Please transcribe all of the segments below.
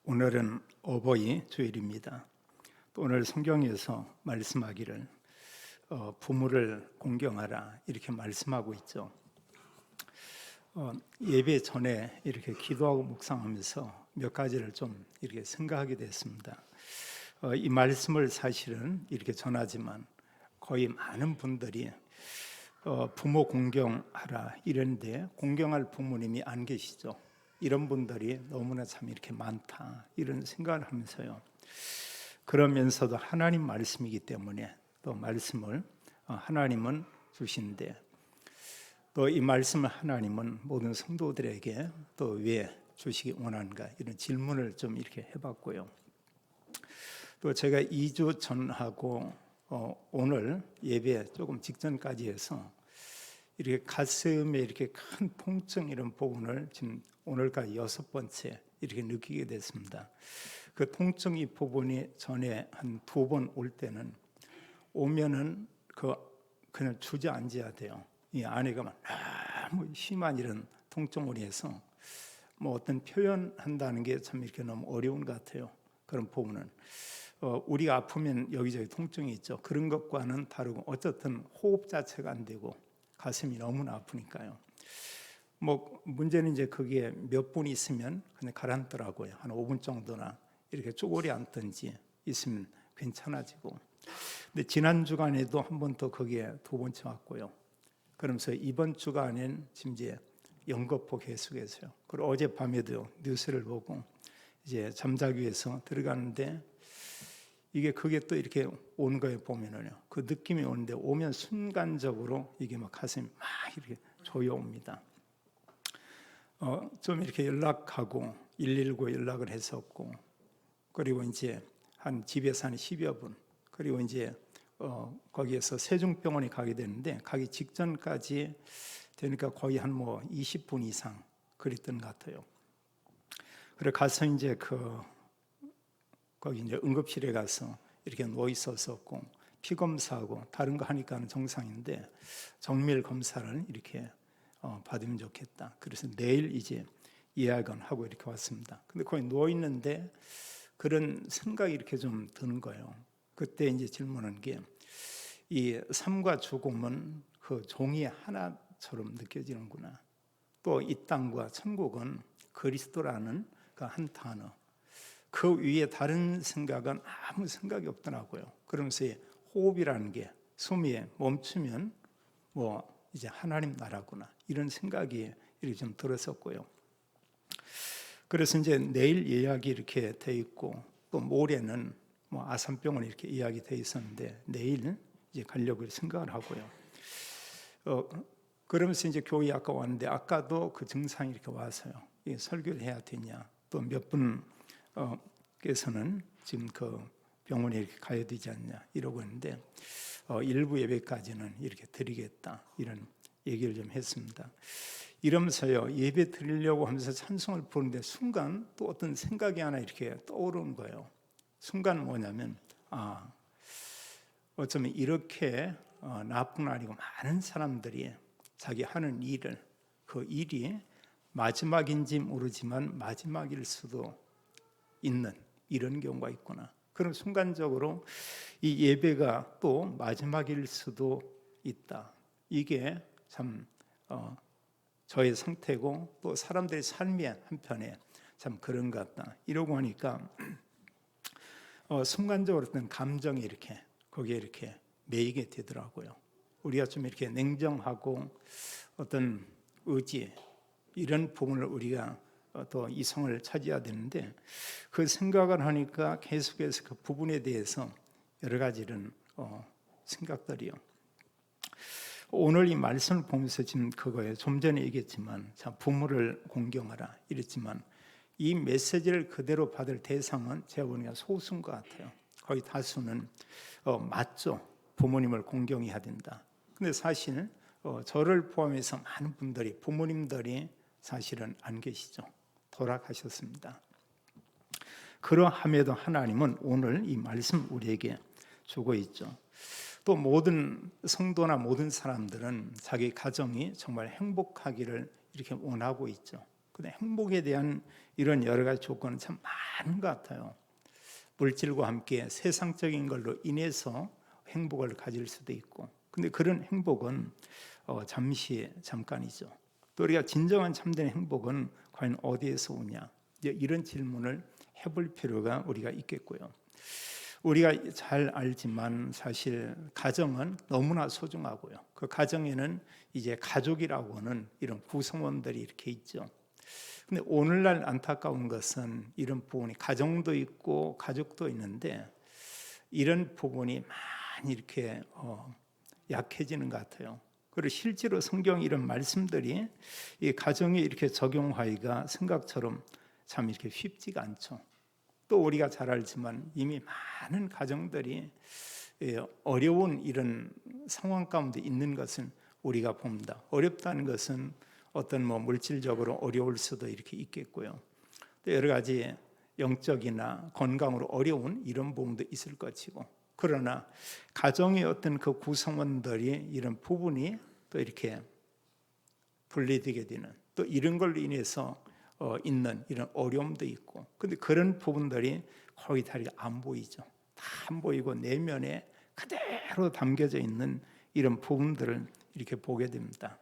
오늘은 어버이 주일입니다. 또 오늘 성경에서 말씀하기를 부모를 공경하라 이렇게 말씀하고 있죠. 예배 전에 이렇게 기도하고 묵상하면서 몇 가지를 좀 이렇게 생각하게 됐습니다. 이 말씀을 사실은 이렇게 전하지만 거의 많은 분들이 부모 공경하라 이런데 공경할 부모님이 안 계시죠. 이런 분들이 너무나 참 이렇게 많다 이런 생각을 하면서요. 그러면서도 하나님 말씀이기 때문에 또 말씀을 하나님은 주신데 또 이 말씀을 하나님은 모든 성도들에게 또 왜 주시기 원하는가 이런 질문을 좀 이렇게 해봤고요. 또 제가 2주 전하고 오늘 예배 조금 직전까지 해서 이렇게 가슴에 이렇게 큰 통증 이런 부분을 지금 오늘까지 6번째 이렇게 느끼게 됐습니다. 그 통증 이 부분이 전에 한 2번 올 때는 오면은 그냥 주저앉아야 돼요. 이 안에가 막 너무 심한 이런 통증으로 해서 뭐 어떤 표현한다는 게 참 이렇게 너무 어려운 것 같아요. 그런 부분은 우리가 아프면 여기저기 통증이 있죠. 그런 것과는 다르고 어쨌든 호흡 자체가 안 되고 가슴이 너무나 아프니까요. 뭐 문제는 이제 그게 몇 분 있으면 그냥 가라앉더라고요. 한 5분 정도나 이렇게 쪼그리 앉든지 있으면 괜찮아지고. 근데 지난 주간에도 한 번 더 거기에 2번째 왔고요. 그러면서 이번 주간엔 지금 이제 연거푸 계속해서요. 그리고 어젯밤에도 뉴스를 보고 이제 잠자기 위해서 들어가는데 그게 또 이렇게 오는 거에 보면은요. 그 느낌이 오는데 오면 순간적으로 이게 막 가슴이 막 이렇게 조여옵니다. 좀 이렇게 연락하고 119 연락을 했었고 그리고 이제 한 집에서 한 10여 분 그리고 이제 거기에서 세종병원에 가게 되는데 가기 직전까지 되니까 거의 한 뭐 20분 이상 그랬던 것 같아요. 그래 가서 이제 거기 이제 응급실에 가서 이렇게 누워 있었었고 피 검사하고 다른 거 하니까는 정상인데 정밀 검사를 이렇게 받으면 좋겠다. 그래서 내일 이제 예약은 하고 이렇게 왔습니다. 근데 거기 누워 있는데 그런 생각이 이렇게 좀 드는 거예요. 그때 이제 질문한 게 이 삶과 죽음은 그 종이 하나처럼 느껴지는구나. 또 이 땅과 천국은 그리스도라는 그 한 단어. 그 위에 다른 생각은 아무 생각이 없더라고요. 그러면서 호흡이라는 게 숨이 멈추면 뭐 이제 하나님 나라구나 이런 생각이 이렇게 좀 들었었고요. 그래서 이제 내일 예약이 이렇게 돼 있고 또 모레는 뭐 아산병원 이렇게 예약이 돼 있었는데 내일 이제 가려고 생각을 하고요. 그러면서 이제 교회 아까 왔는데 아까도 그 증상이 이렇게 와서요. 설교를 해야 되냐 또 몇 분께서는 지금 그 병원에 이렇게 가야 되지 않냐 이러고 있는데 일부 예배까지는 이렇게 드리겠다 이런 얘기를 좀 했습니다. 이러면서요 예배 드리려고 하면서 찬송을 부르는데 순간 또 어떤 생각이 하나 이렇게 떠오르는 거예요. 순간 뭐냐면 어쩌면 이렇게 나쁜 아니고 많은 사람들이 자기 하는 일을 그 일이 마지막인지 모르지만 마지막일 수도 있는 이런 경우가 있구나. 그럼 순간적으로 이 예배가 또 마지막일 수도 있다. 이게 참 저의 상태고 또 사람들의 삶의 한편에 참 그런 것 같다. 이러고 하니까 순간적으로 어떤 감정이 이렇게 거기에 이렇게 매이게 되더라고요. 우리가 좀 이렇게 냉정하고 어떤 의지 이런 부분을 우리가 또 이성을 차지해야 되는데 그 생각을 하니까 계속해서 그 부분에 대해서 여러 가지 이런 생각들이요. 오늘 이 말씀을 보면서 지금 그거예요. 좀 전에 얘기했지만 자 부모를 공경하라 이랬지만 이 메시지를 그대로 받을 대상은 제가 보니까 소수인 것 같아요. 거의 다수는 맞죠. 부모님을 공경해야 된다. 근데 사실 저를 포함해서 많은 분들이 부모님들이 사실은 안 계시죠. 돌아가셨습니다. 그러함에도 하나님은 오늘 이 말씀 우리에게 주고 있죠. 또 모든 성도나 모든 사람들은 자기 가정이 정말 행복하기를 이렇게 원하고 있죠. 근데 행복에 대한 이런 여러 가지 조건은 참 많은 것 같아요. 물질과 함께 세상적인 걸로 인해서 행복을 가질 수도 있고, 근데 그런 행복은 잠깐이죠. 또 우리가 진정한 참된 행복은 과연 어디에서 오냐, 이런 질문을 해볼 필요가 우리가 있겠고요. 우리가 잘 알지만 사실 가정은 너무나 소중하고요. 그 가정에는 이제 가족이라고 하는 이런 구성원들이 이렇게 있죠. 근데 오늘날 안타까운 것은 이런 부분이 가정도 있고 가족도 있는데 이런 부분이 많이 이렇게 약해지는 것 같아요. 그리고 실제로 성경 이런 말씀들이 이 가정에 이렇게 적용하기가 생각처럼 참 이렇게 쉽지가 않죠. 또 우리가 잘 알지만 이미 많은 가정들이 어려운 이런 상황 가운데 있는 것은 우리가 봅니다. 어렵다는 것은 어떤 물질적으로 어려울 수도 이렇게 있겠고요. 또 여러 가지 영적이나 건강으로 어려운 이런 부분도 있을 것이고, 그러나 가정의 어떤 그 구성원들이 이런 부분이 또 이렇게 분리되게 되는, 또 이런 걸로 인해서 있는 이런 어려움도 있고, 근데 그런 부분들이 거의 다 안 보이죠. 다 안 보이고 내면에 그대로 담겨져 있는 이런 부분들을 이렇게 보게 됩니다.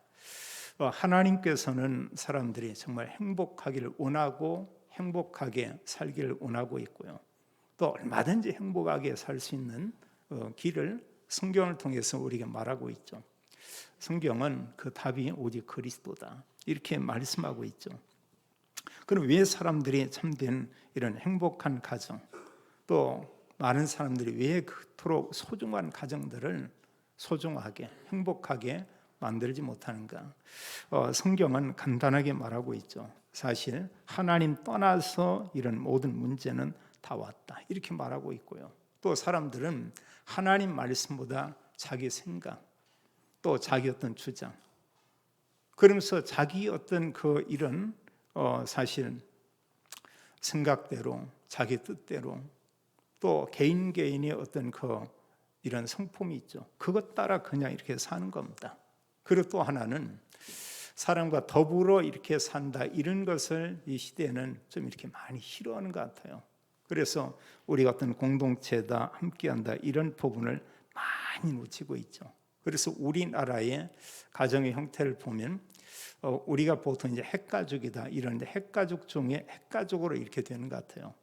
하나님께서는 사람들이 정말 행복하기를 원하고 행복하게 살기를 원하고 있고요. 또 얼마든지 행복하게 살 수 있는 길을 성경을 통해서 우리에게 말하고 있죠. 성경은 그 답이 오직 그리스도다, 이렇게 말씀하고 있죠. 그럼 왜 사람들이 참된 이런 행복한 가정, 또 많은 사람들이 왜 그토록 소중한 가정들을 소중하게 행복하게 만들지 못하는가? 성경은 간단하게 말하고 있죠. 사실 하나님 떠나서 이런 모든 문제는 다 왔다, 이렇게 말하고 있고요. 또 사람들은 하나님 말씀보다 자기 생각, 또 자기 어떤 주장, 그러면서 자기 어떤 그 이런 사실 생각대로, 자기 뜻대로, 또 개인의 어떤 그 이런 성품이 있죠. 그것 따라 그냥 이렇게 사는 겁니다. 그리고 또 하나는 사람과 더불어 이렇게 산다, 이런 것을 이 시대에는 좀 이렇게 많이 싫어하는 것 같아요. 그래서 우리가 어떤 공동체다, 함께한다, 이런 부분을 많이 놓치고 있죠. 그래서 우리나라의 가정의 형태를 보면 우리가 보통 이제 핵가족이다 이러는데, 핵가족 중에 핵가족으로 이렇게 되는 것 같아요.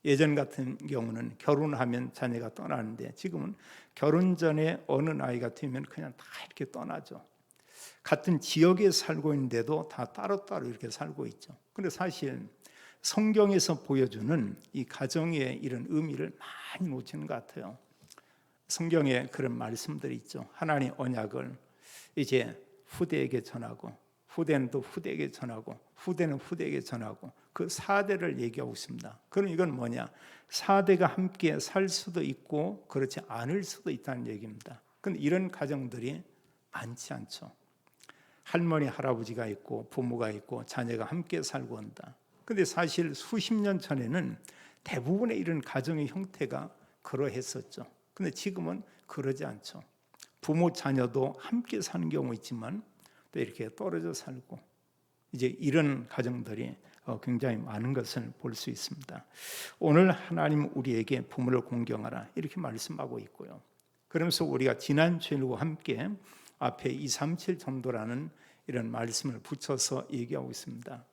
예전 같은 경우는 결혼하면 자녀가 떠나는데, 지금은 결혼 전에 어느 나이가 되면 그냥 다 이렇게 떠나죠. 같은 지역에 살고 있는데도 다 따로따로 이렇게 살고 있죠. 그런데 사실 성경에서 보여주는 이 가정의 이런 의미를 많이 놓치는 것 같아요. 성경에 그런 말씀들이 있죠. 하나님 언약을 이제 후대에게 전하고, 후대는 또 후대에게 전하고, 후대는 후대에게 전하고, 그 4대를 얘기하고 있습니다. 그럼 이건 뭐냐? 4대가 함께 살 수도 있고 그렇지 않을 수도 있다는 얘기입니다. 그런데 이런 가정들이 많지 않죠. 할머니, 할아버지가 있고 부모가 있고 자녀가 함께 살고 한다. 그런데 사실 수십 년 전에는 대부분의 이런 가정의 형태가 그러했었죠. 근데 지금은 그러지 않죠. 부모, 자녀도 함께 사는 경우 있지만 또 이렇게 떨어져 살고, 이제 이런 가정들이 굉장히 많은 것을 볼 수 있습니다. 오늘 하나님 우리에게 부모를 공경하라, 이렇게 말씀하고 있고요. 그러면서 우리가 지난주일과 함께 앞에 237 전도라는 이런 말씀을 붙여서 얘기하고 있습니다.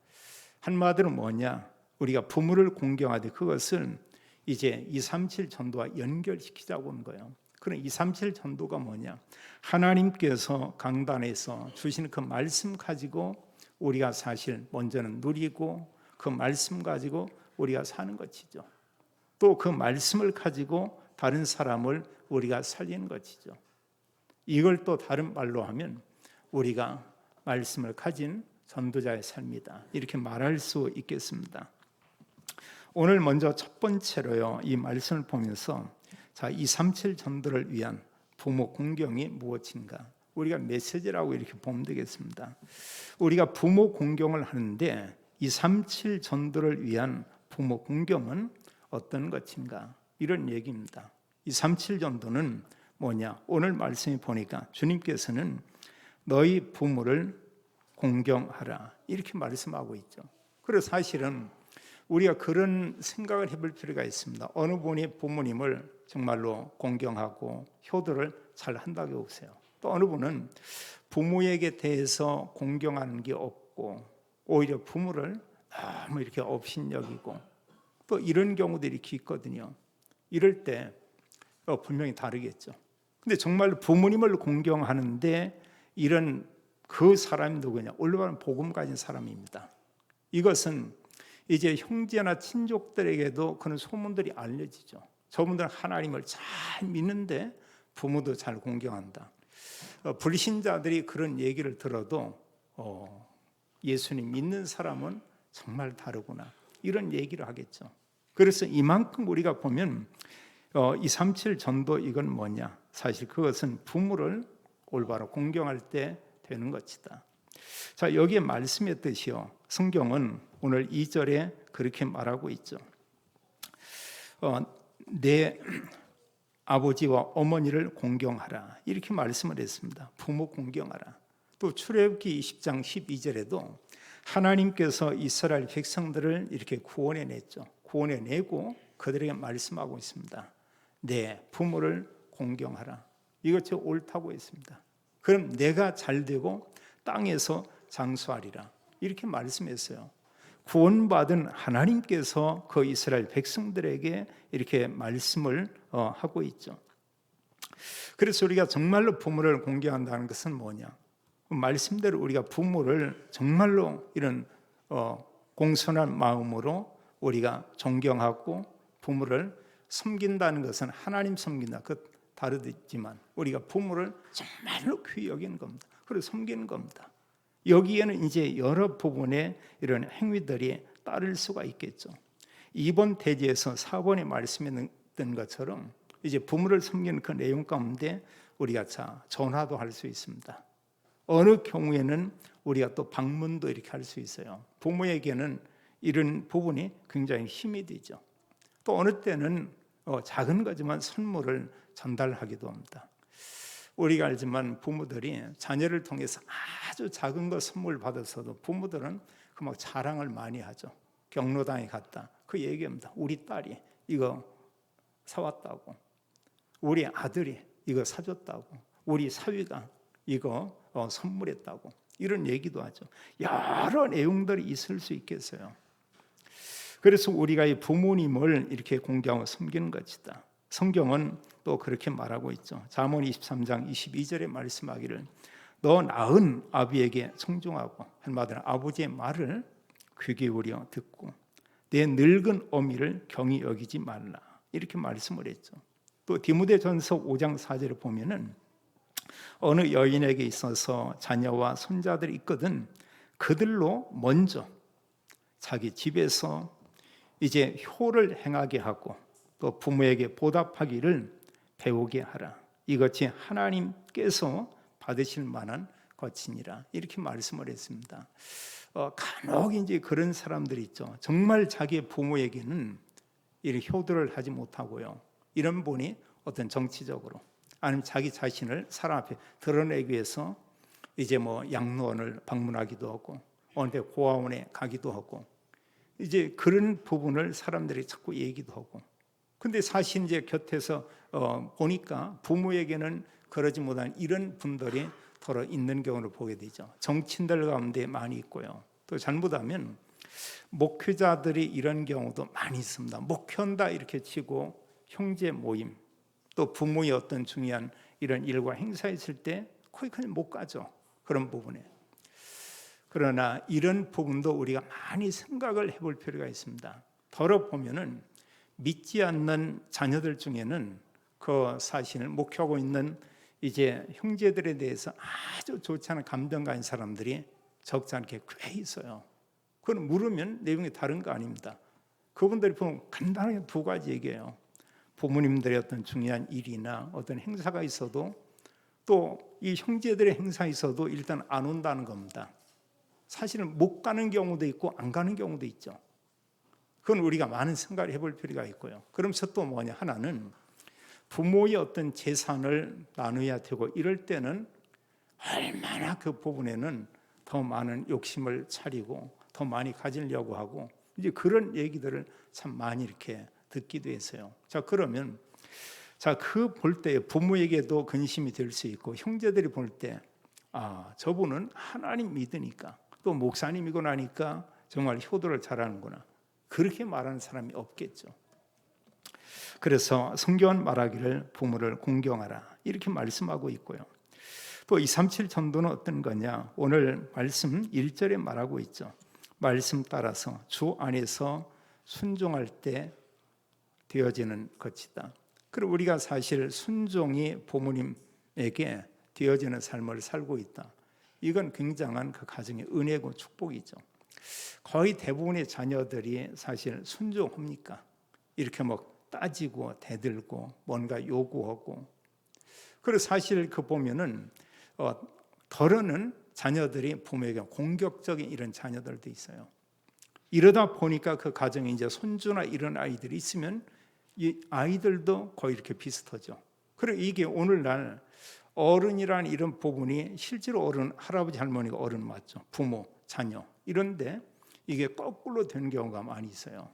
한마디로 뭐냐? 우리가 부모를 공경하되 그것을 이제 237 전도와 연결시키자고 하는 거예요. 그럼 237 전도가 뭐냐? 하나님께서 강단에서 주시는 그 말씀 가지고 우리가 사실 먼저는 누리고, 그 말씀 가지고 우리가 사는 것이죠. 또 그 말씀을 가지고 다른 사람을 우리가 살리는 것이죠. 이걸 또 다른 말로 하면 우리가 말씀을 가진 전도자의 삶이다, 이렇게 말할 수 있겠습니다. 오늘 먼저 첫 번째로요, 이 말씀을 보면서 237 전도를 위한 부모 공경이 무엇인가, 우리가 메시지라고 이렇게 보면 되겠습니다. 우리가 부모 공경을 하는데 237 전도를 위한 부모 공경은 어떤 것인가, 이런 얘기입니다. 237 전도는 뭐냐? 오늘 말씀에 보니까 주님께서는 너희 부모를 공경하라 이렇게 말씀하고 있죠. 그래서 사실은 우리가 그런 생각을 해볼 필요가 있습니다. 어느 분이 부모님을 정말로 공경하고 효도를 잘 한다고 보세요. 또 어느 분은 부모에게 대해서 공경하는 게 없고 오히려 부모를 너무 이렇게 업신여기고 또 이런 경우들이 이렇게 있거든요. 이럴 때 분명히 다르겠죠. 근데 정말 부모님을 공경하는데 이런 그 사람이 누구냐? 올바른 복음 가진 사람입니다. 이것은 이제 형제나 친족들에게도 그런 소문들이 알려지죠. 저분들은 하나님을 잘 믿는데 부모도 잘 공경한다. 불신자들이 그런 얘기를 들어도 예수님 믿는 사람은 정말 다르구나 이런 얘기를 하겠죠. 그래서 이만큼 우리가 보면 237 전도 이건 뭐냐? 사실 그것은 부모를 올바로 공경할 때 되는 것이다. 자, 여기에 말씀의 뜻이요. 성경은 오늘 2절에 그렇게 말하고 있죠. 내 아버지와 어머니를 공경하라 이렇게 말씀을 했습니다. 부모 공경하라. 또 출애굽기 20장 12절에도 하나님께서 이스라엘 백성들을 이렇게 구원해냈죠. 구원해내고 그들에게 말씀하고 있습니다. 내 부모를 공경하라. 이것이 옳다고 했습니다. 그럼 내가 잘되고 땅에서 장수하리라 이렇게 말씀했어요. 구원받은 하나님께서 그 이스라엘 백성들에게 이렇게 말씀을 하고 있죠. 그래서 우리가 정말로 부모를 공경한다는 것은 뭐냐? 말씀대로 우리가 부모를 정말로 이런 공손한 마음으로 우리가 존경하고 부모를 섬긴다는 것은 하나님 섬긴다. 그 다르지만 우리가 부모를 정말로 귀히 여기는 겁니다. 그리고 섬기는 겁니다. 여기에는 이제 여러 부분의 이런 행위들이 따를 수가 있겠죠. 2번 대지에서 4번에 말씀했던 것처럼 이제 부모를 섬기는 그 내용 가운데 우리가 전화도 할 수 있습니다. 어느 경우에는 우리가 또 방문도 이렇게 할 수 있어요. 부모에게는 이런 부분이 굉장히 힘이 되죠. 또 어느 때는 작은 거지만 선물을 전달하기도 합니다. 우리가 알지만 부모들이 자녀를 통해서 아주 작은 거 선물 받았어도 부모들은 그 막 자랑을 많이 하죠. 경로당에 갔다. 그 얘기합니다. 우리 딸이 이거 사왔다고. 우리 아들이 이거 사줬다고. 우리 사위가 이거 선물했다고. 이런 얘기도 하죠. 여러 내용들이 있을 수 있겠어요. 그래서 우리가 이 부모님을 이렇게 공경하고 섬기는 것이다. 성경은 또 그렇게 말하고 있죠. 잠언 23장 22절에 말씀하기를 너 낳은 아비에게 청종하고 한마디로 아버지의 말을 귀 기울여 듣고 내 늙은 어미를 경히 여기지 말라 이렇게 말씀을 했죠. 또 디모데전서 5장 4절에 보면은 어느 여인에게 있어서 자녀와 손자들이 있거든 그들로 먼저 자기 집에서 이제 효를 행하게 하고 또 부모에게 보답하기를 배우게 하라. 이것이 하나님께서 받으실 만한 것이니라. 이렇게 말씀을 했습니다. 간혹 이제 그런 사람들이 있죠. 정말 자기 부모에게는 이렇게 효도를 하지 못하고요. 이런 분이 어떤 정치적으로 아니면 자기 자신을 사람 앞에 드러내기 위해서 이제 뭐 양로원을 방문하기도 하고 어느 때 고아원에 가기도 하고 이제 그런 부분을 사람들이 자꾸 얘기도 하고 근데 사실 이제 곁에서 보니까 부모에게는 그러지 못한 이런 분들이 더러 있는 경우를 보게 되죠. 정치인들 가운데 많이 있고요. 또 잘못하면 목회자들이 이런 경우도 많이 있습니다. 목회한다 이렇게 치고 형제 모임 또 부모의 어떤 중요한 이런 일과 행사 있을 때 거의 그냥 못 가죠. 그런 부분에. 그러나 이런 부분도 우리가 많이 생각을 해볼 필요가 있습니다. 더러 보면은 믿지 않는 자녀들 중에는 그 사실을 목회하고 있는 이제 형제들에 대해서 아주 좋지 않은 감정 가진 사람들이 적지 않게 꽤 있어요. 그건 물으면 내용이 다른 거 아닙니다. 그분들이 보면 간단하게 두 가지 얘기예요. 부모님들의 어떤 중요한 일이나 어떤 행사가 있어도 또 이 형제들의 행사 있어도 일단 안 온다는 겁니다. 사실은 못 가는 경우도 있고 안 가는 경우도 있죠. 그건 우리가 많은 생각을 해볼 필요가 있고요. 그러면서 또 뭐냐 하나는 부모의 어떤 재산을 나눠야 되고 이럴 때는 얼마나 그 부분에는 더 많은 욕심을 차리고 더 많이 가지려고 하고 이제 그런 얘기들을 참 많이 이렇게 듣기도 했어요. 자, 그러면 그 볼 때 부모에게도 근심이 될 수 있고 형제들이 볼 때 저분은 하나님 믿으니까 또 목사님이고 나니까 정말 효도를 잘하는구나. 그렇게 말하는 사람이 없겠죠. 그래서 성경은 말하기를 부모를 공경하라 이렇게 말씀하고 있고요. 또 237 전도는 어떤 거냐? 오늘 말씀 1절에 말하고 있죠. 말씀 따라서 주 안에서 순종할 때 되어지는 것이다. 그리고 우리가 사실 순종이 부모님에게 되어지는 삶을 살고 있다. 이건 굉장한 그 가정의 은혜고 축복이죠. 거의 대부분의 자녀들이 사실 순종합니까? 이렇게 따지고 대들고 뭔가 요구하고. 그리고 사실 보면은 덜어는 자녀들이 부모에게 공격적인 이런 자녀들도 있어요. 이러다 보니까 그 가정에 이제 손주나 이런 아이들이 있으면 이 아이들도 거의 이렇게 비슷하죠. 그리고 이게 오늘날 어른이라는 이런 부분이 실제로 어른, 할아버지 할머니가 어른 맞죠. 부모, 자녀 이런데 이게 거꾸로 된 경우가 많이 있어요.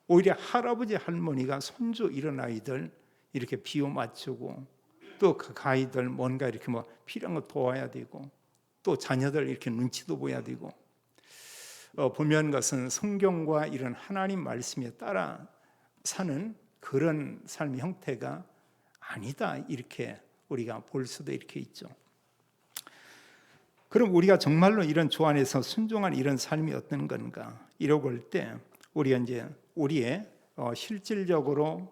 오히려 할아버지 할머니가 손주 이런 아이들 이렇게 비유 맞추고 또 그 아이들 뭔가 이렇게 필요한 거 도와야 되고 또 자녀들 이렇게 눈치도 보여야 되고 보면 것은 성경과 이런 하나님 말씀에 따라 사는 그런 삶의 형태가 아니다 이렇게 우리가 볼 수도 이렇게 있죠. 그럼 우리가 정말로 이런 주 안에서 순종한 이런 삶이 어떤 건가? 이러고 볼 때 우리가 이제 우리의 실질적으로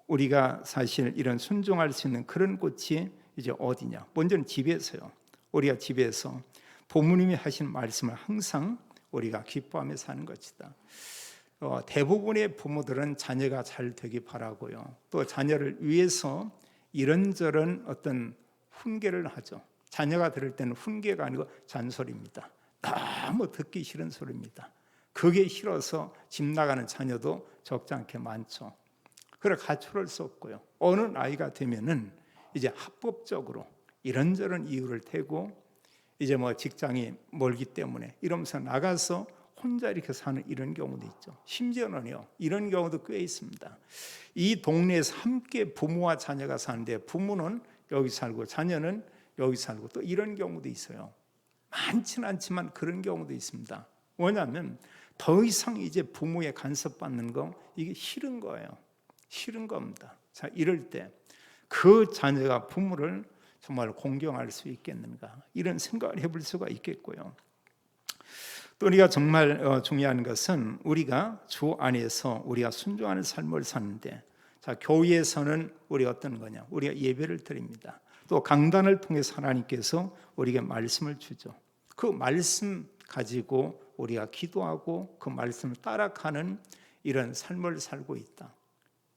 우리가 사실 이런 순종할 수 있는 그런 곳이 이제 어디냐? 먼저는 집에서요. 우리가 집에서 부모님이 하신 말씀을 항상 우리가 기뻐하며 사는 것이다. 대부분의 부모들은 자녀가 잘 되기 바라고요. 또 자녀를 위해서 이런저런 어떤 훈계를 하죠. 자녀가 들을 때는 훈계가 아니고 잔소리입니다. 너무 듣기 싫은 소리입니다. 그게 싫어서 집 나가는 자녀도 적지 않게 많죠. 그래 가출할 수 없고요. 어느 나이가 되면은 이제 합법적으로 이런저런 이유를 대고 이제 직장이 멀기 때문에 이러면서 나가서 혼자 이렇게 사는 이런 경우도 있죠. 심지어는요 이런 경우도 꽤 있습니다. 이 동네에서 함께 부모와 자녀가 사는데 부모는 여기 살고 자녀는 여기 살고 또 이런 경우도 있어요. 많지는 않지만 그런 경우도 있습니다. 뭐냐면 더 이상 이제 부모의 간섭받는 거 이게 싫은 거예요. 싫은 겁니다. 자, 이럴 때 그 자녀가 부모를 정말 공경할 수 있겠는가 이런 생각을 해볼 수가 있겠고요. 또 우리가 정말 중요한 것은 우리가 주 안에서 우리가 순종하는 삶을 사는데 자, 교회에서는 우리가 어떤 거냐? 우리가 예배를 드립니다. 또 강단을 통해서 하나님께서 우리에게 말씀을 주죠. 그 말씀 가지고 우리가 기도하고 그 말씀을 따라가는 이런 삶을 살고 있다.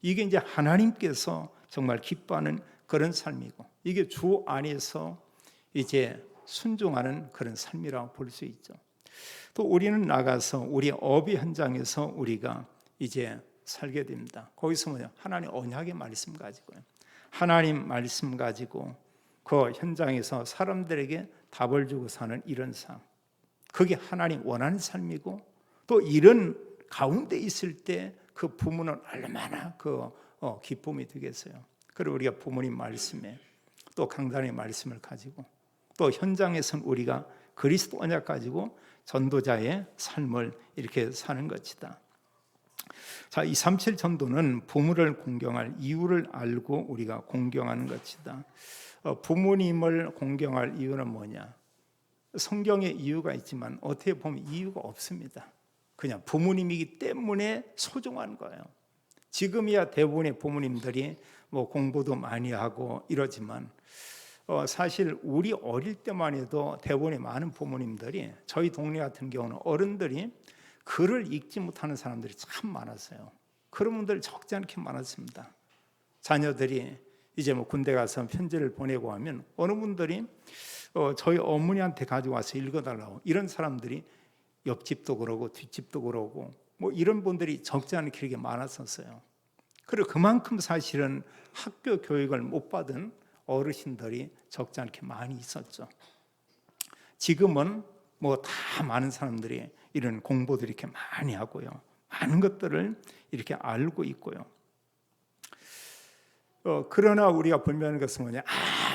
이게 이제 하나님께서 정말 기뻐하는 그런 삶이고 이게 주 안에서 이제 순종하는 그런 삶이라고 볼 수 있죠. 또 우리는 나가서 우리 업의 현장에서 우리가 이제 살게 됩니다. 거기서 하나님 언약의 말씀 가지고요. 하나님 말씀 가지고 그 현장에서 사람들에게 답을 주고 사는 이런 삶. 그게 하나님 원하는 삶이고 또 이런 가운데 있을 때 그 부모는 얼마나 그 기쁨이 되겠어요. 그리고 우리가 부모님 말씀에 또 강단의 말씀을 가지고 또 현장에서는 우리가 그리스도 언약 가지고 전도자의 삶을 이렇게 사는 것이다. 자, 237 전도는 부모를 공경할 이유를 알고 우리가 공경하는 것이다. 부모님을 공경할 이유는 뭐냐? 성경에 이유가 있지만 어떻게 보면 이유가 없습니다. 그냥 부모님이기 때문에 소중한 거예요. 지금이야 대부분의 부모님들이 공부도 많이 하고 이러지만 사실 우리 어릴 때만 해도 대부분의 많은 부모님들이 저희 동네 같은 경우는 어른들이 글을 읽지 못하는 사람들이 참 많았어요. 그런 분들 적지 않게 많았습니다. 자녀들이 이제 군대 가서 편지를 보내고 하면 어느 분들이 저희 어머니한테 가지고 와서 읽어달라고 이런 사람들이 옆집도 그러고 뒷집도 그러고 이런 분들이 적지 않게 그렇게 많았었어요. 그리고 그만큼 사실은 학교 교육을 못 받은 어르신들이 적지 않게 많이 있었죠. 지금은 뭐 다 많은 사람들이 이런 공부들을 이렇게 많이 하고요. 많은 것들을 이렇게 알고 있고요. 그러나 우리가 분명한 것은 뭐냐?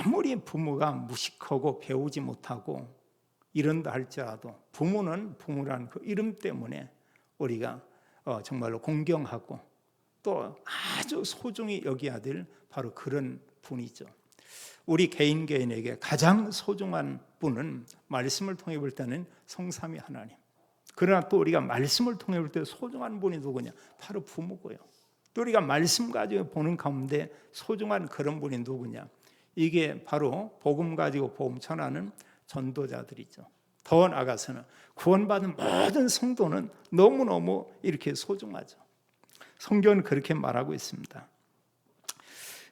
아무리 부모가 무식하고 배우지 못하고 이런다 할지라도 부모는 부모라는 그 이름 때문에 우리가 정말로 공경하고 또 아주 소중히 여겨야 될 바로 그런 분이죠. 우리 개인에게 가장 소중한 분은 말씀을 통해 볼 때는 성삼위 하나님. 그러나 또 우리가 말씀을 통해 볼 때 소중한 분이 누구냐? 바로 부모고요. 또 우리가 말씀 가지고 보는 가운데 소중한 그런 분이 누구냐? 이게 바로 복음 가지고 복음 전하는 전도자들이죠. 더 나아가서는 구원받은 모든 성도는 너무너무 이렇게 소중하죠. 성경은 그렇게 말하고 있습니다.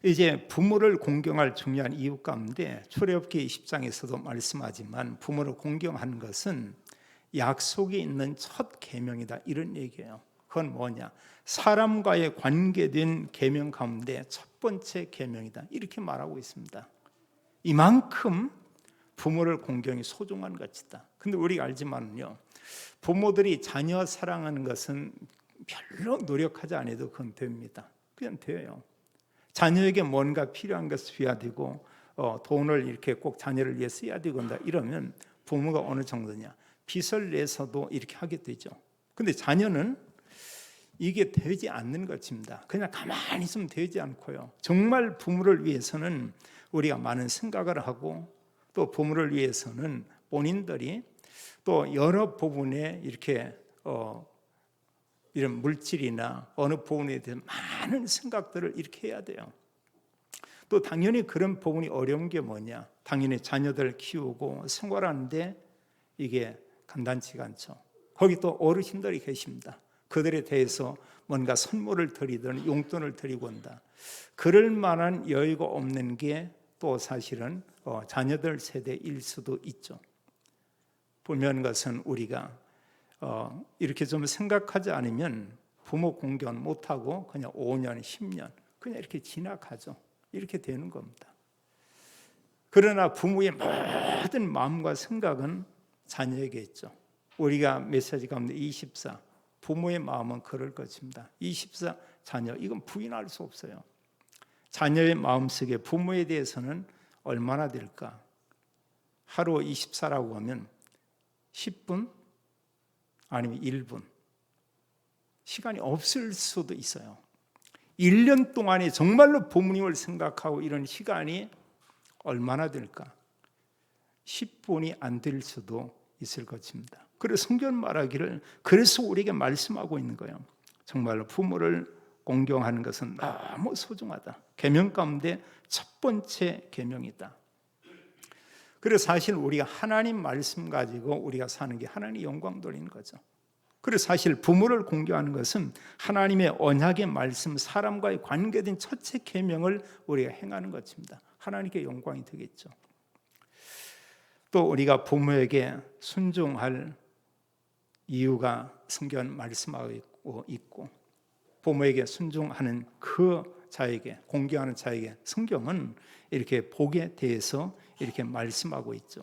이제 부모를 공경할 중요한 이유 가운데 출애굽기 20장에서도 말씀하지만 부모를 공경하는 것은 약속이 있는 첫 계명이다 이런 얘기예요. 그건 뭐냐? 사람과의 관계된 계명 가운데 첫 번째 계명이다 이렇게 말하고 있습니다. 이만큼 부모를 공경이 소중한 것이다. 근데 우리가 알지만요, 부모들이 자녀 사랑하는 것은 별로 노력하지 않아도 그건 됩니다. 그냥 돼요. 자녀에게 뭔가 필요한 것을 줘야 되고 돈을 이렇게 꼭 자녀를 위해 써야 되고 이러면 부모가 어느 정도냐? 빚을 내서도 이렇게 하게 되죠. 근데 자녀는 이게 되지 않는 것입니다. 그냥 가만히 있으면 되지 않고요. 정말 부모를 위해서는 우리가 많은 생각을 하고 또 부모를 위해서는 본인들이 또 여러 부분에 이렇게 이런 물질이나 어느 부분에 대한 많은 생각들을 이렇게 해야 돼요. 또 당연히 그런 부분이 어려운 게 뭐냐? 당연히 자녀들 키우고 생활하는데 이게 간단치가 않죠. 거기 또 어르신들이 계십니다. 그들에 대해서 뭔가 선물을 드리든 용돈을 드리고 한다. 그럴 만한 여유가 없는 게 또 사실은 자녀들 세대일 수도 있죠. 보면 것은 우리가 이렇게 좀 생각하지 않으면 부모 공경 못하고 그냥 5년, 10년 그냥 이렇게 지나가죠. 이렇게 되는 겁니다. 그러나 부모의 모든 마음과 생각은 자녀에게 있죠. 우리가 메시지 가운데 24 부모의 마음은 그럴 것입니다. 24 자녀 이건 부인할 수 없어요. 자녀의 마음속에 부모에 대해서는 얼마나 될까? 하루 24라고 하면 10분 아니면 1분 시간이 없을 수도 있어요. 1년 동안에 정말로 부모님을 생각하고 이런 시간이 얼마나 될까? 10분이 안 될 수도 있을 것입니다. 그래서 성경 말하기를 그래서 우리에게 말씀하고 있는 거예요. 정말로 부모를 공경하는 것은 너무 소중하다. 계명 가운데 첫 번째 계명이다. 그래서 사실 우리가 하나님 말씀 가지고 우리가 사는 게 하나님 영광 돌리는 거죠. 그래서 사실 부모를 공경하는 것은 하나님의 언약의 말씀, 사람과의 관계된 첫째 계명을 우리가 행하는 것입니다. 하나님께 영광이 되겠죠. 또 우리가 부모에게 순종할 이유가 성경 말씀하고 있고 부모에게 순종하는 그 자에게 공경하는 자에게 성경은 이렇게 복에 대해서 이렇게 말씀하고 있죠.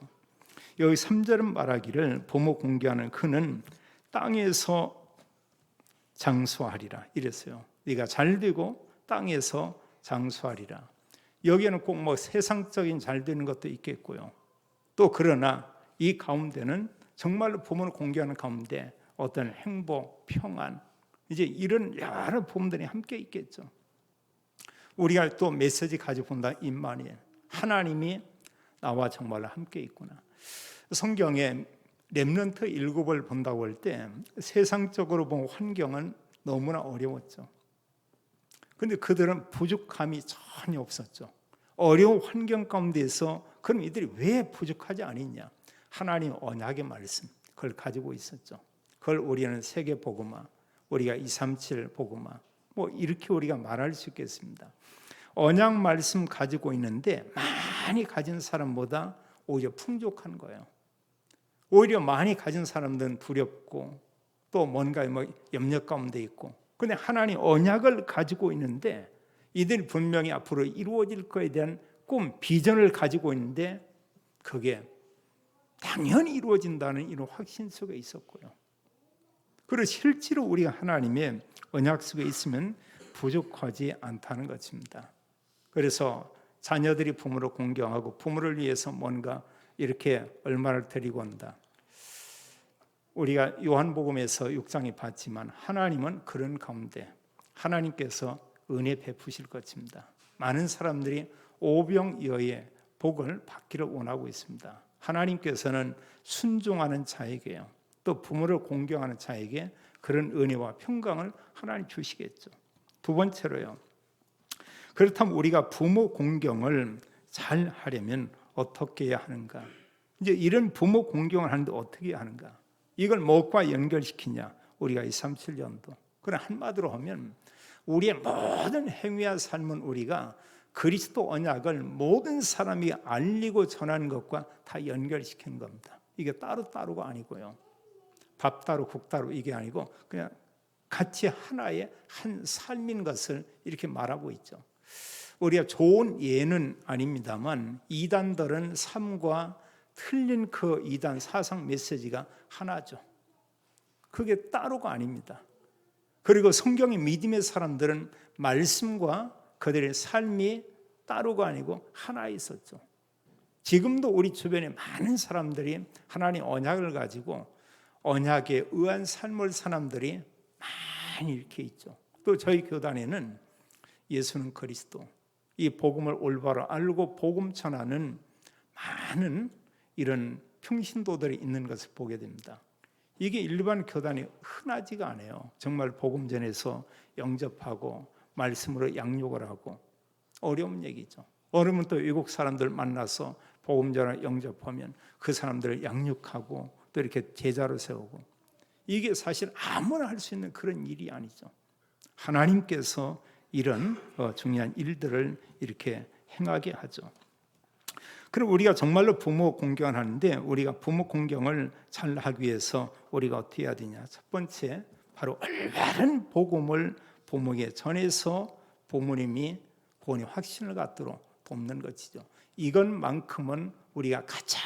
여기 3절은 말하기를 부모 공경하는 그는 땅에서 장수하리라 이랬어요. 네가 잘되고 땅에서 장수하리라. 여기에는 꼭 뭐 세상적인 잘 되는 것도 있겠고요. 또 그러나 이 가운데는 정말로 부모를 공경하는 가운데 어떤 행복, 평안 이제 이런 여러 부분들이 함께 있겠죠. 우리가 또 메시지 가지고 본다 임마누엘 하나님이 나와 정말로 함께 있구나. 성경에 렘넌트 일곱을 본다고 할 때 세상적으로 본 환경은 너무나 어려웠죠. 그런데 그들은 부족함이 전혀 없었죠. 어려운 환경 가운데서 그럼 이들이 왜 부족하지 않았냐? 하나님 언약의 말씀 그걸 가지고 있었죠. 그걸 우리는 세계 복음화, 우리가 237 복음화 뭐 이렇게 우리가 말할 수 있겠습니다. 언약 말씀 가지고 있는데 많이 가진 사람보다 오히려 풍족한 거예요. 오히려 많이 가진 사람들은 두렵고 또 뭔가 뭐 염려 가운데 있고 근데 하나님 언약을 가지고 있는데 이들이 분명히 앞으로 이루어질 것에 대한 꿈, 비전을 가지고 있는데 그게 당연히 이루어진다는 이런 확신 속에 있었고요. 그리고 실제로 우리가 하나님의 언약 속에 있으면 부족하지 않다는 것입니다. 그래서 자녀들이 부모를 공경하고 부모를 위해서 뭔가 이렇게 얼마를 드리고 온다. 우리가 요한복음에서 6장에 봤지만 하나님은 그런 가운데 하나님께서 은혜 베푸실 것입니다. 많은 사람들이 오병이어의 복을 받기를 원하고 있습니다. 하나님께서는 순종하는 자에게요, 또 부모를 공경하는 자에게 그런 은혜와 평강을 하나님 주시겠죠. 두 번째로요, 그렇다면 우리가 부모 공경을 잘 하려면 어떻게 해야 하는가? 이제 이런 부모 공경을 하는데 어떻게 해야 하는가? 이걸 무엇과 연결시키냐? 우리가 237년도. 그런 한마디로 하면 우리의 모든 행위와 삶은 우리가 그리스도 언약을 모든 사람이 알리고 전하는 것과 다 연결시키는 겁니다. 이게 따로따로가 아니고요. 밥 따로 국 따로 이게 아니고 그냥 같이 하나의 한 삶인 것을 이렇게 말하고 있죠. 우리가 좋은 예는 아닙니다만 이단들은 삶과 틀린 그 이단 사상 메시지가 하나죠. 그게 따로가 아닙니다. 그리고 성경의 믿음의 사람들은 말씀과 그들의 삶이 따로가 아니고 하나 있었죠. 지금도 우리 주변에 많은 사람들이 하나님 언약을 가지고 언약에 의한 삶을 사람들이 많이 이렇게 있죠. 또 저희 교단에는 예수는 그리스도, 이 복음을 올바로 알고 복음 전하는 많은 이런 평신도들이 있는 것을 보게 됩니다. 이게 일반 교단이 흔하지가 않아요. 정말 복음 전해서 영접하고 말씀으로 양육을 하고 어려운 얘기죠. 어려우면 또 외국 사람들 만나서 복음 전을 영접하면 그 사람들을 양육하고 또 이렇게 제자로 세우고, 이게 사실 아무나 할 수 있는 그런 일이 아니죠. 하나님께서 이런 중요한 일들을 이렇게 행하게 하죠. 그럼 우리가 정말로 부모 공경을 하는데 우리가 부모 공경을 잘 하기 위해서 우리가 어떻게 해야 되냐? 첫 번째, 바로 올바른 복음을 부모에게 전해서 부모님이 구원의 확신을 갖도록 돕는 것이죠. 이것만큼은 우리가 가장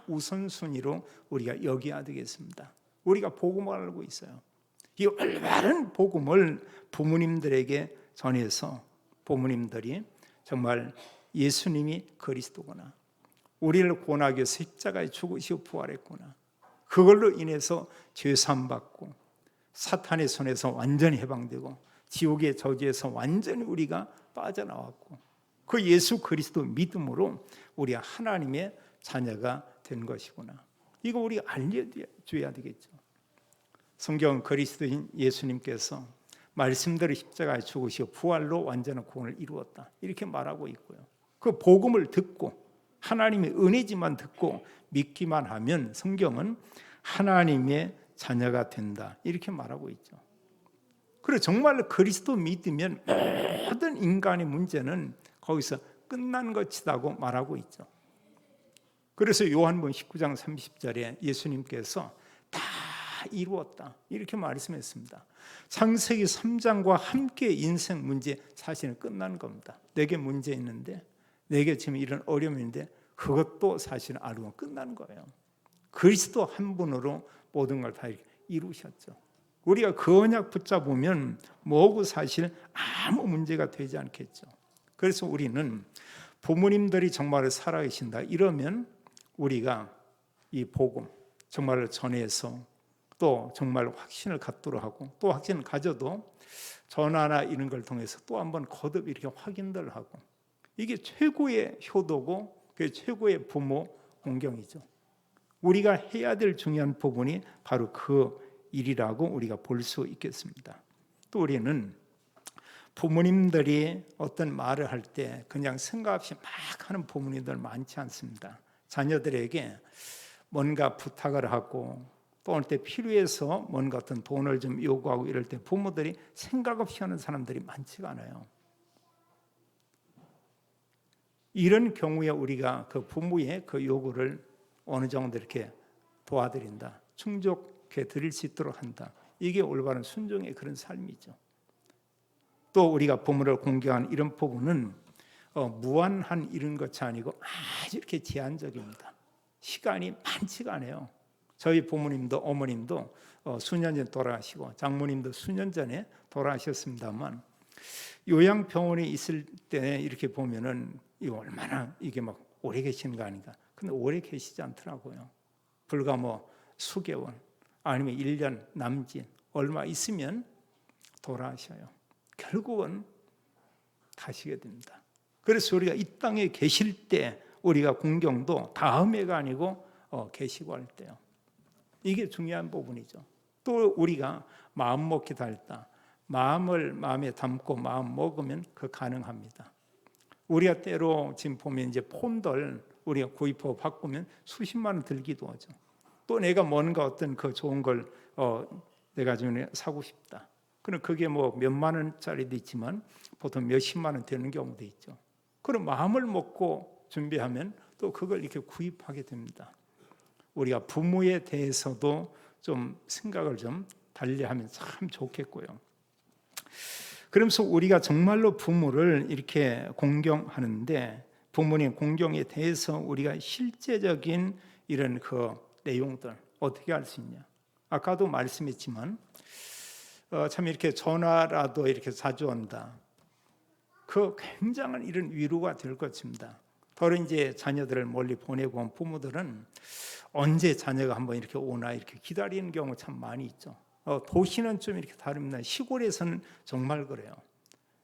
우선순위로 우리가 여겨야 되겠습니다. 우리가 복음을 알고 있어요. 이 올바른 복음을 부모님들에게 전해서 부모님들이 정말 예수님이 그리스도구나, 우리를 구원하기 위해서 십자가에 죽으시고 부활했구나, 그걸로 인해서 죄사함 받고 사탄의 손에서 완전히 해방되고 지옥의 저주에서 완전히 우리가 빠져나왔고 그 예수 그리스도 믿음으로 우리가 하나님의 자녀가 된 것이구나, 이거 우리가 알려줘야 되겠죠. 성경 그리스도인 예수님께서 말씀대로 십자가에 죽으시고 부활로 완전한 구원을 이루었다, 이렇게 말하고 있고요. 그 복음을 듣고 하나님의 은혜지만 듣고 믿기만 하면 성경은 하나님의 자녀가 된다, 이렇게 말하고 있죠. 그리고 정말로 그리스도 믿으면 모든 인간의 문제는 거기서 끝난 것이라고 말하고 있죠. 그래서 요한복음 19장 30절에 예수님께서 다 이루었다, 이렇게 말씀했습니다. 창세기 3장과 함께 인생 문제 사실은 끝난 겁니다. 내게 문제 있는데, 내게 지금 이런 어려움이 있는데 그것도 사실은 알고 끝난 거예요. 그리스도 한 분으로 모든 걸 다 이루셨죠. 우리가 그 언약 붙잡으면 뭐고 사실 아무 문제가 되지 않겠죠. 그래서 우리는 부모님들이 정말 살아계신다 이러면 우리가 이 복음 정말 전해서 또 정말 확신을 갖도록 하고, 또 확신을 가져도 전화나 이런 걸 통해서 또 한번 거듭 이렇게 확인들 하고, 이게 최고의 효도고 그게 최고의 부모 공경이죠. 우리가 해야 될 중요한 부분이 바로 그 일이라고 우리가 볼 수 있겠습니다. 또 우리는 부모님들이 어떤 말을 할 때 그냥 생각 없이 막 하는 부모님들 많지 않습니다. 자녀들에게 뭔가 부탁을 하고 또 어느 때 필요해서 뭔가 어떤 돈을 좀 요구하고 이럴 때 부모들이 생각 없이 하는 사람들이 많지가 않아요. 이런 경우에 우리가 그 부모의 그 요구를 어느 정도 이렇게 도와드린다, 충족해 드릴 수 있도록 한다, 이게 올바른 순종의 그런 삶이죠. 또 우리가 부모를 공경하는 이런 부분은 무한한 이런 것이 아니고 아주 이렇게 제한적입니다. 시간이 많지가 않아요. 저희 부모님도 어머님도 수년 전에 돌아가시고 장모님도 수년 전에 돌아가셨습니다만 요양병원에 있을 때 이렇게 보면은 이 얼마나 이게 막 오래 계시는 거 아닌가. 근데 오래 계시지 않더라고요. 불과 뭐 수개월 아니면 1년 남짓 얼마 있으면 돌아가셔요. 결국은 가시게 됩니다. 그래서 우리가 이 땅에 계실 때 우리가 공경도 다음해가 아니고 계시고 할 때요. 이게 중요한 부분이죠. 또 우리가 마음 먹기도 할 때 마음을 마음에 담고 마음 먹으면 그 가능합니다. 우리가 때로 지금 보면 이제 폰들 우리가 구입하고 바꾸면 수십만 원 들기도 하죠. 또 내가 뭔가 어떤 그 좋은 걸 내가 좀 사고 싶다. 그럼 그게 뭐 몇만 원짜리도 있지만 보통 몇십만 원 되는 경우도 있죠. 그럼 마음을 먹고 준비하면 또 그걸 이렇게 구입하게 됩니다. 우리가 부모에 대해서도 좀 생각을 좀 달리하면 참 좋겠고요. 그러면서 우리가 정말로 부모를 이렇게 공경하는데 부모님 공경에 대해서 우리가 실제적인 이런 그 내용들 어떻게 할 수 있냐? 아까도 말씀했지만 참 이렇게 전화라도 이렇게 자주 온다. 그 굉장한 이런 위로가 될 것입니다. 더러 이제 자녀들을 멀리 보내고 온 부모들은 언제 자녀가 한번 이렇게 오나 이렇게 기다리는 경우 참 많이 있죠. 도시는 좀 이렇게 다릅니다. 시골에서는 정말 그래요.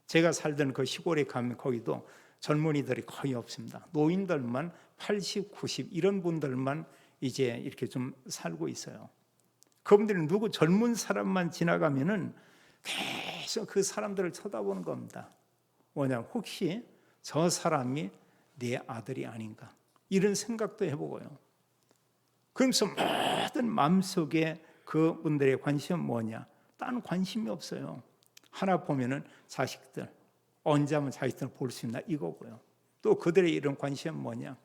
제가 살던 그 시골에 가면 거기도 젊은이들이 거의 없습니다. 노인들만 80, 90 이런 분들만 이제 이렇게 좀 살고 있어요. 그분들은 누구 젊은 사람만 지나가면은 계속 그 사람들을 쳐다보는 겁니다. 뭐냐, 혹시 저 사람이 내 아들이 아닌가 이런 생각도 해보고요. 그러면서 모든 마음속에 그분들의 관심은 뭐냐? 딴 관심이 없어요. 하나 보면은 자식들 언제 하면 자식들을 볼 수 있나 이거고요. 또 그들의 이런 관심은 뭐냐?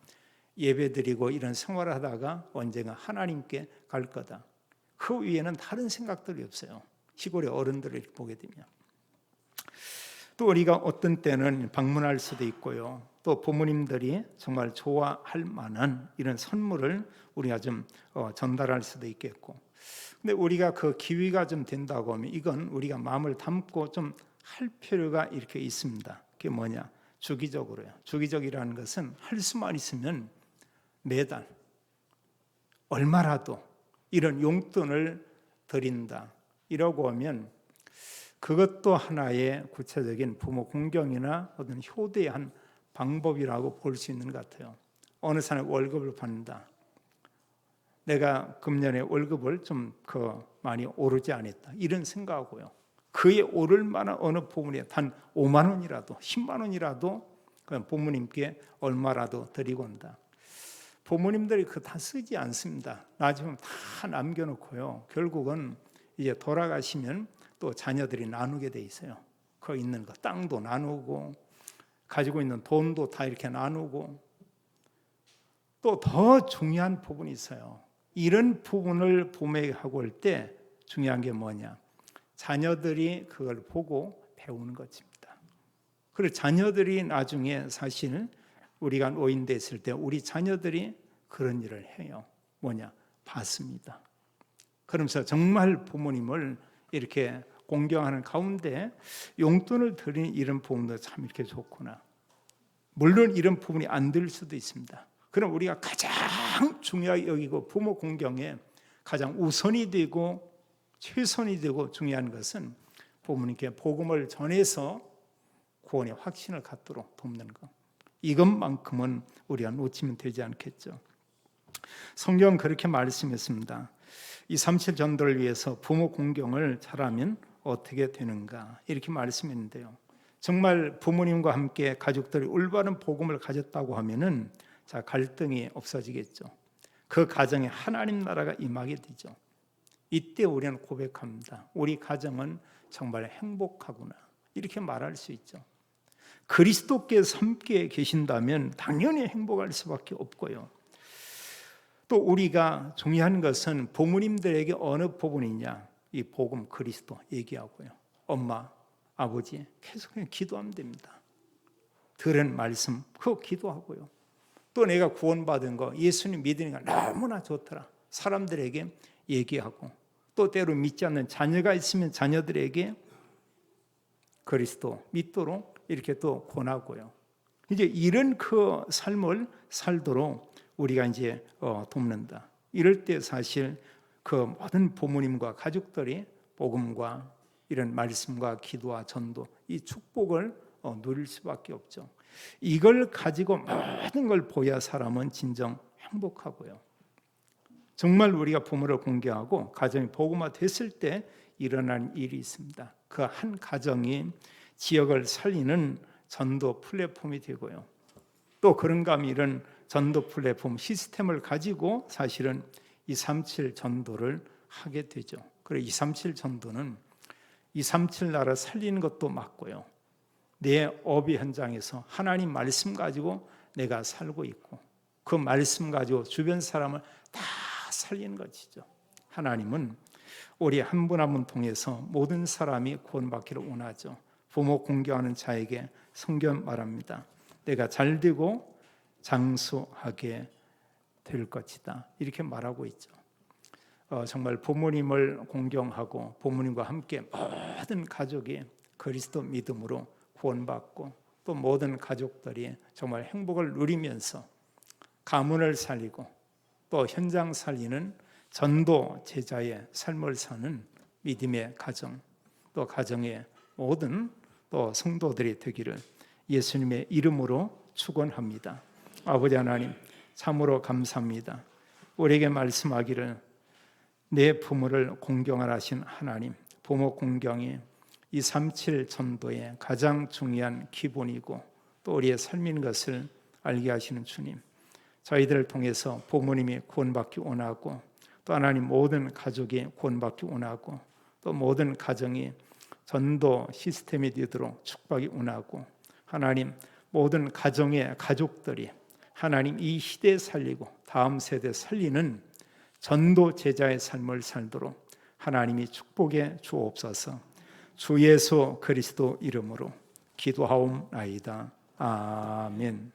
예배드리고 이런 생활을 하다가 언젠가 하나님께 갈 거다. 그 위에는 다른 생각들이 없어요. 시골의 어른들을 보게 되면. 또 우리가 어떤 때는 방문할 수도 있고요. 또 부모님들이 정말 좋아할 만한 이런 선물을 우리가 좀 전달할 수도 있겠고. 근데 우리가 그 기회가 좀 된다고 하면 이건 우리가 마음을 담고 좀 할 필요가 이렇게 있습니다. 그게 뭐냐? 주기적으로요. 주기적이라는 것은 할 수만 있으면 매달 얼마라도 이런 용돈을 드린다. 이러고 하면 그것도 하나의 구체적인 부모 공경이나 어떤 효도의 한 방법이라고 볼 수 있는 것 같아요. 어느 사람이 월급을 받는다. 내가 금년에 월급을 좀 많이 오르지 않았다. 이런 생각하고요. 그에 오를 만한 어느 부분에 단 5만 원이라도 10만 원이라도 그냥 부모님께 얼마라도 드리고 온다. 부모님들이 그 다 쓰지 않습니다. 나중에 다 남겨놓고요. 결국은 이제 돌아가시면 또 자녀들이 나누게 돼 있어요. 그 있는 거 땅도 나누고 가지고 있는 돈도 다 이렇게 나누고 또 더 중요한 부분이 있어요. 이런 부분을 부모에게 하고 올 때 중요한 게 뭐냐? 자녀들이 그걸 보고 배우는 것입니다. 그리고 자녀들이 나중에 사실 우리가 노인 됐을 때 우리 자녀들이 그런 일을 해요. 뭐냐? 봤습니다. 그러면서 정말 부모님을 이렇게 공경하는 가운데 용돈을 드리는 이런 부분도 참 이렇게 좋구나. 물론 이런 부분이 안 될 수도 있습니다. 그럼 우리가 가장 중요하게 여기고 부모 공경에 가장 우선이 되고 최선이 되고 중요한 것은 부모님께 복음을 전해서 구원의 확신을 갖도록 돕는 것. 이것만큼은 우리가 놓치면 되지 않겠죠. 성경은 그렇게 말씀했습니다. 이 37 전도를 위해서 부모 공경을 잘하면 어떻게 되는가 이렇게 말씀했는데요. 정말 부모님과 함께 가족들이 올바른 복음을 가졌다고 하면은 자 갈등이 없어지겠죠. 그 가정에 하나님 나라가 임하게 되죠. 이때 우리는 고백합니다. 우리 가정은 정말 행복하구나 이렇게 말할 수 있죠. 그리스도께서 함께 계신다면 당연히 행복할 수밖에 없고요. 또 우리가 중요한 것은 부모님들에게 어느 부분이냐 이 복음 그리스도 얘기하고요. 엄마, 아버지 계속 기도하면 됩니다. 들은 말씀 그거 기도하고요. 또 내가 구원받은 거, 예수님 믿으니까 너무나 좋더라. 사람들에게 얘기하고, 또 때로 믿지 않는 자녀가 있으면 자녀들에게 그리스도 믿도록 이렇게 또 권하고요. 이제 이런 그 삶을 살도록 우리가 이제 돕는다. 이럴 때 사실 그 모든 부모님과 가족들이 복음과 이런 말씀과 기도와 전도, 이 축복을 누릴 수밖에 없죠. 이걸 가지고 모든 걸 보야 사람은 진정 행복하고요. 정말 우리가 부모를 공경하고 가정이 복음화 됐을 때 일어난 일이 있습니다. 그 한 가정이 지역을 살리는 전도 플랫폼이 되고요. 또 그런가 하면 이런 전도 플랫폼 시스템을 가지고 사실은 237 전도를 하게 되죠. 그리고 237 전도는 237 나라 살리는 것도 맞고요. 내 업의 현장에서 하나님 말씀 가지고 내가 살고 있고, 그 말씀 가지고 주변 사람을 다 살리는 것이죠. 하나님은 우리 한 분 한 분 통해서 모든 사람이 구원받기를 원하죠. 부모 공경하는 자에게 성경 말합니다. 내가 잘되고 장수하게 될 것이다. 이렇게 말하고 있죠. 정말 부모님을 공경하고 부모님과 함께 모든 가족이 그리스도 믿음으로 구원받고, 또 모든 가족들이 정말 행복을 누리면서 가문을 살리고 또 현장 살리는 전도 제자의 삶을 사는 믿음의 가정, 또 가정의 모든 또 성도들이 되기를 예수님의 이름으로 축원합니다. 아버지 하나님, 참으로 감사합니다. 우리에게 말씀하기를 내 부모를 공경하라 하신 하나님, 부모 공경이 237 전도의 가장 중요한 기본이고 또 우리의 삶인 것을 알게 하시는 주님, 저희들을 통해서 부모님이 구원받기 원하고, 또 하나님 모든 가족이 구원받기 원하고, 또 모든 가정이 전도 시스템이 되도록 축복이 원하고, 하나님 모든 가정의 가족들이 하나님 이 시대에 살리고 다음 세대에 살리는 전도 제자의 삶을 살도록 하나님이 축복해 주옵소서. 주 예수 그리스도 이름으로 기도하옵나이다. 아멘.